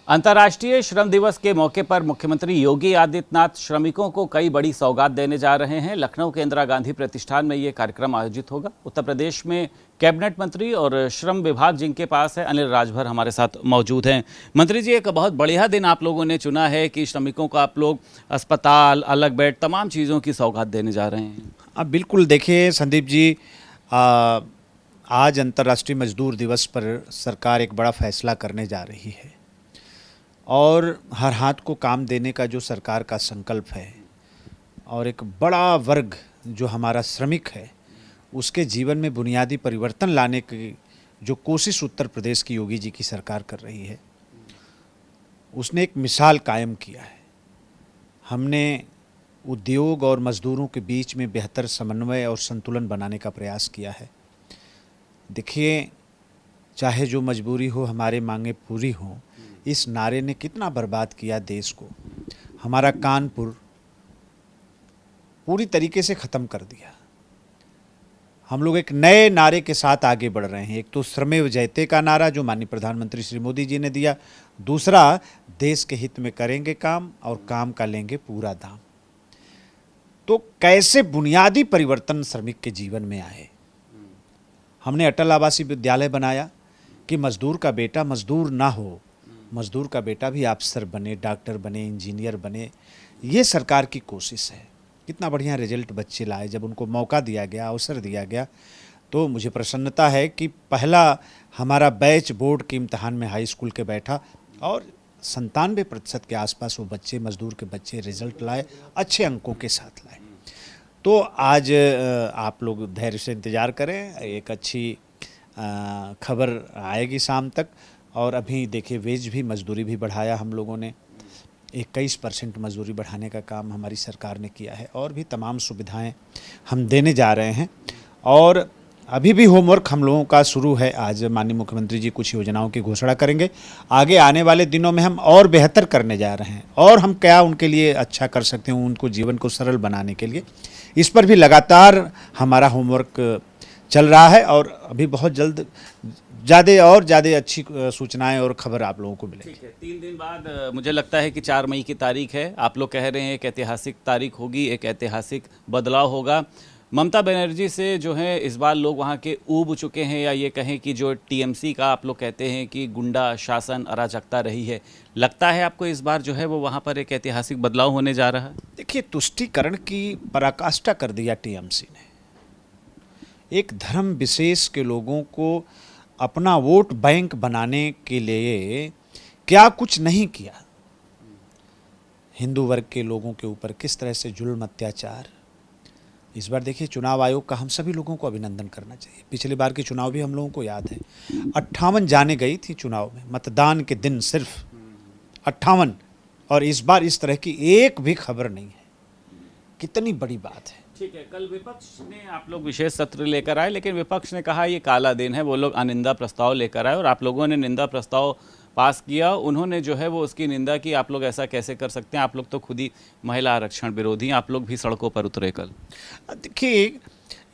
अंतर्राष्ट्रीय श्रम दिवस के मौके पर मुख्यमंत्री योगी आदित्यनाथ श्रमिकों को कई बड़ी सौगात देने जा रहे हैं। लखनऊ के इंदिरा गांधी प्रतिष्ठान में ये कार्यक्रम आयोजित होगा। उत्तर प्रदेश में कैबिनेट मंत्री और श्रम विभाग जिनके पास है, अनिल राजभर हमारे साथ मौजूद हैं। मंत्री जी, एक बहुत बढ़िया दिन आप लोगों ने चुना है कि श्रमिकों को आप लोग अस्पताल, अलग बेड, तमाम चीज़ों की सौगात देने जा रहे हैं। अब बिल्कुल देखिए संदीप जी, आज अंतर्राष्ट्रीय मजदूर दिवस पर सरकार एक बड़ा फैसला करने जा रही है और हर हाथ को काम देने का जो सरकार का संकल्प है और एक बड़ा वर्ग जो हमारा श्रमिक है उसके जीवन में बुनियादी परिवर्तन लाने की जो कोशिश उत्तर प्रदेश की योगी जी की सरकार कर रही है, उसने एक मिसाल कायम किया है। हमने उद्योग और मजदूरों के बीच में बेहतर समन्वय और संतुलन बनाने का प्रयास किया है। देखिए, चाहे जो मजबूरी हो हमारे मांगे पूरी हों, इस नारे ने कितना बर्बाद किया देश को। हमारा कानपुर पूरी तरीके से ख़त्म कर दिया। हम लोग एक नए नारे के साथ आगे बढ़ रहे हैं। एक तो श्रमेव जयते का नारा जो माननीय प्रधानमंत्री श्री मोदी जी ने दिया, दूसरा देश के हित में करेंगे काम और काम का लेंगे पूरा दाम। तो कैसे बुनियादी परिवर्तन श्रमिक के जीवन में आए। हमने अटल आवासीय विद्यालय बनाया कि मजदूर का बेटा मजदूर ना हो, मजदूर का बेटा भी अफसर बने, डॉक्टर बने, इंजीनियर बने। ये सरकार की कोशिश है। कितना बढ़िया रिजल्ट बच्चे लाए जब उनको मौका दिया गया, अवसर दिया गया। तो मुझे प्रसन्नता है कि पहला हमारा बैच बोर्ड के इम्तहान में हाई स्कूल के बैठा और 97% के आसपास वो बच्चे, मजदूर के बच्चे रिजल्ट लाए, अच्छे अंकों के साथ लाए। तो आज आप लोग धैर्य से इंतज़ार करें, एक अच्छी खबर आएगी शाम तक। और अभी देखिए, वेज भी, मजदूरी भी बढ़ाया हम लोगों ने। 21% मजदूरी बढ़ाने का काम हमारी सरकार ने किया है और भी तमाम सुविधाएं हम देने जा रहे हैं। और अभी भी होमवर्क हम लोगों का शुरू है। आज माननीय मुख्यमंत्री जी कुछ योजनाओं की घोषणा करेंगे। आगे आने वाले दिनों में हम और बेहतर करने जा रहे हैं और हम क्या उनके लिए अच्छा कर सकते हैं, उनको जीवन को सरल बनाने के लिए। इस पर भी लगातार हमारा होमवर्क चल रहा है और अभी बहुत जल्द ज़्यादा अच्छी सूचनाएं और खबर आप लोगों को मिलेगी। ठीक है, 3 दिन बाद मुझे लगता है कि 4 मई की तारीख है। आप लोग कह रहे हैं एक ऐतिहासिक तारीख होगी, एक ऐतिहासिक बदलाव होगा। ममता बनर्जी से जो है इस बार लोग वहाँ के ऊब चुके हैं, या ये कहें कि जो टीएमसी का आप लोग कहते हैं कि गुंडा शासन, अराजकता रही है। लगता है आपको इस बार जो है वो वहाँ पर एक ऐतिहासिक बदलाव होने जा रहा है? देखिए, तुष्टीकरण की पराकाष्ठा कर दिया टीएमसी ने। एक धर्म विशेष के लोगों को अपना वोट बैंक बनाने के लिए क्या कुछ नहीं किया। हिंदू वर्ग के लोगों के ऊपर किस तरह से जुल्म, अत्याचार। इस बार देखिए, चुनाव आयोग का हम सभी लोगों को अभिनंदन करना चाहिए। पिछली बार के चुनाव भी हम लोगों को याद है। 58 जाने गई थी चुनाव में, मतदान के दिन सिर्फ 58, और इस बार इस तरह की एक भी खबर नहीं है। कितनी बड़ी बात है। ठीक है, कल विपक्ष ने आप लोग विशेष सत्र लेकर आए, लेकिन विपक्ष ने कहा ये काला दिन है। वो लोग अनिंदा प्रस्ताव लेकर आए और आप लोगों ने निंदा प्रस्ताव पास किया। उन्होंने जो है वो उसकी निंदा की। आप लोग ऐसा कैसे कर सकते हैं? आप लोग तो खुद ही महिला आरक्षण विरोधी, आप लोग भी सड़कों पर उतरे कल। देखिए,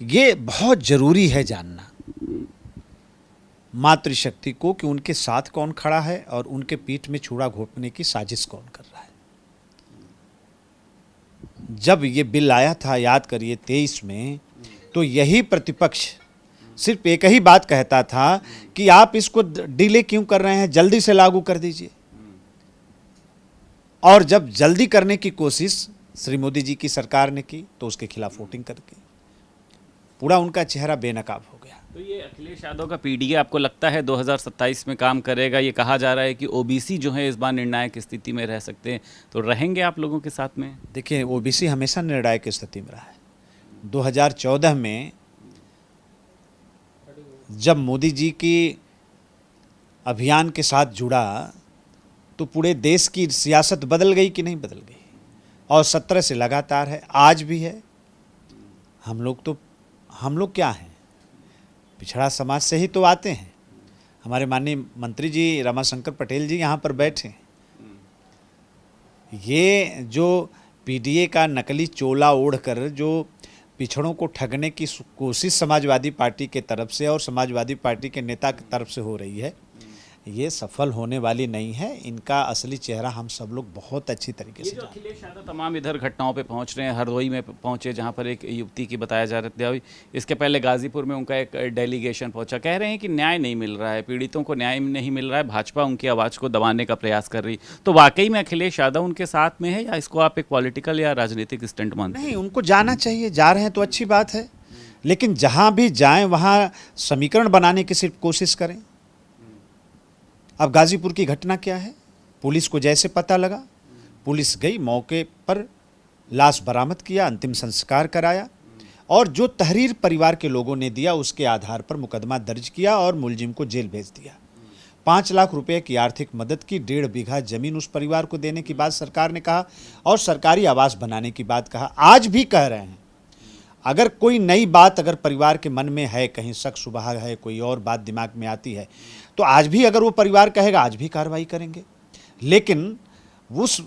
ये बहुत ज़रूरी है जानना मातृशक्ति को कि उनके साथ कौन खड़ा है और उनके पीठ में छुरा घोंपने की साजिश कौन कर रहा है। जब ये बिल आया था, याद करिए 23 में, तो यही प्रतिपक्ष सिर्फ एक ही बात कहता था कि आप इसको डिले क्यों कर रहे हैं, जल्दी से लागू कर दीजिए। और जब जल्दी करने की कोशिश श्री मोदी जी की सरकार ने की तो उसके खिलाफ वोटिंग करके पूरा उनका चेहरा बेनकाब हो गया। तो ये अखिलेश यादव का पीडीए आपको लगता है 2027 में काम करेगा? ये कहा जा रहा है कि ओबीसी जो है इस बार निर्णायक स्थिति में रह सकते हैं, तो रहेंगे आप लोगों के साथ में? देखिए, ओबीसी हमेशा निर्णायक स्थिति में रहा है। 2014 में जब मोदी जी की अभियान के साथ जुड़ा तो पूरे देश की सियासत बदल गई कि नहीं बदल गई, और 17 से लगातार है, आज भी है। हम लोग क्या हैं? पिछड़ा समाज से ही तो आते हैं। हमारे माननीय मंत्री जी रमाशंकर पटेल जी यहाँ पर बैठे हैं। ये जो पीडीए का नकली चोला ओढ़कर जो पिछड़ों को ठगने की कोशिश समाजवादी पार्टी के तरफ से और समाजवादी पार्टी के नेता की तरफ से हो रही है, ये सफल होने वाली नहीं है। इनका असली चेहरा हम सब लोग बहुत अच्छी तरीके ये से जो जानते हैं। अखिलेश यादव तमाम इधर घटनाओं पे पहुंच रहे हैं, हरदोई में पहुंचे जहां पर एक युवती की बताया जा रहा है, इसके पहले गाजीपुर में उनका एक डेलीगेशन पहुंचा, कह रहे हैं कि न्याय नहीं मिल रहा है, पीड़ितों को न्याय नहीं मिल रहा है, भाजपा उनकी आवाज़ को दबाने का प्रयास कर रही। तो वाकई में अखिलेश यादव उनके साथ में है या इसको आप एक पॉलिटिकल या राजनीतिक स्टंट मानते हैं? नहीं, उनको जाना चाहिए, जा रहे हैं तो अच्छी बात है, लेकिन जहां भी जाएं वहां समीकरण बनाने की सिर्फ कोशिश करें। अब गाजीपुर की घटना क्या है, पुलिस को जैसे पता लगा, पुलिस गई, मौके पर लाश बरामद किया, अंतिम संस्कार कराया और जो तहरीर परिवार के लोगों ने दिया उसके आधार पर मुकदमा दर्ज किया और मुलजिम को जेल भेज दिया। 5 लाख रुपए की आर्थिक मदद की, 1.5 बीघा जमीन उस परिवार को देने की बात सरकार ने कहा और सरकारी आवास बनाने की बात कहा। आज भी कह रहे हैं, अगर कोई नई बात अगर परिवार के मन में है, कहीं शक शुबहा है, कोई और बात दिमाग में आती है, तो आज भी अगर वो परिवार कहेगा, आज भी कार्रवाई करेंगे। लेकिन उस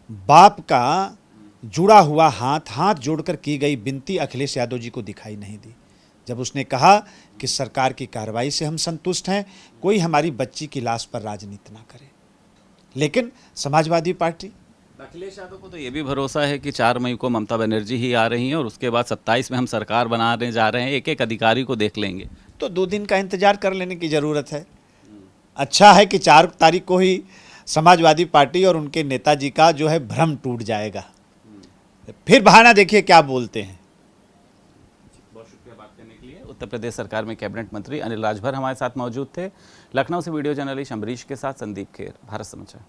बाप का जुड़ा हुआ हाथ जोड़कर की गई विनती अखिलेश यादव जी को दिखाई नहीं दी, जब उसने कहा कि सरकार की कार्रवाई से हम संतुष्ट हैं, कोई हमारी बच्ची की लाश पर राजनीति ना करे। लेकिन समाजवादी पार्टी, अखिलेश यादव को तो ये भी भरोसा है कि 4 मई को ममता बनर्जी ही आ रही हैं और उसके बाद 27 में हम सरकार बनाने जा रहे हैं, एक एक अधिकारी को देख लेंगे। तो 2 दिन का इंतजार कर लेने की ज़रूरत है। अच्छा है कि 4 तारीख को ही समाजवादी पार्टी और उनके नेताजी का जो है भ्रम टूट जाएगा। फिर बहाना देखिए क्या बोलते हैं। बहुत शुक्रिया बात करने के लिए। उत्तर प्रदेश सरकार में कैबिनेट मंत्री अनिल राजभर हमारे साथ मौजूद थे। लखनऊ से वीडियो जर्नलिस्ट अम्बरीश के साथ संदीप खेर, भारत समाचार।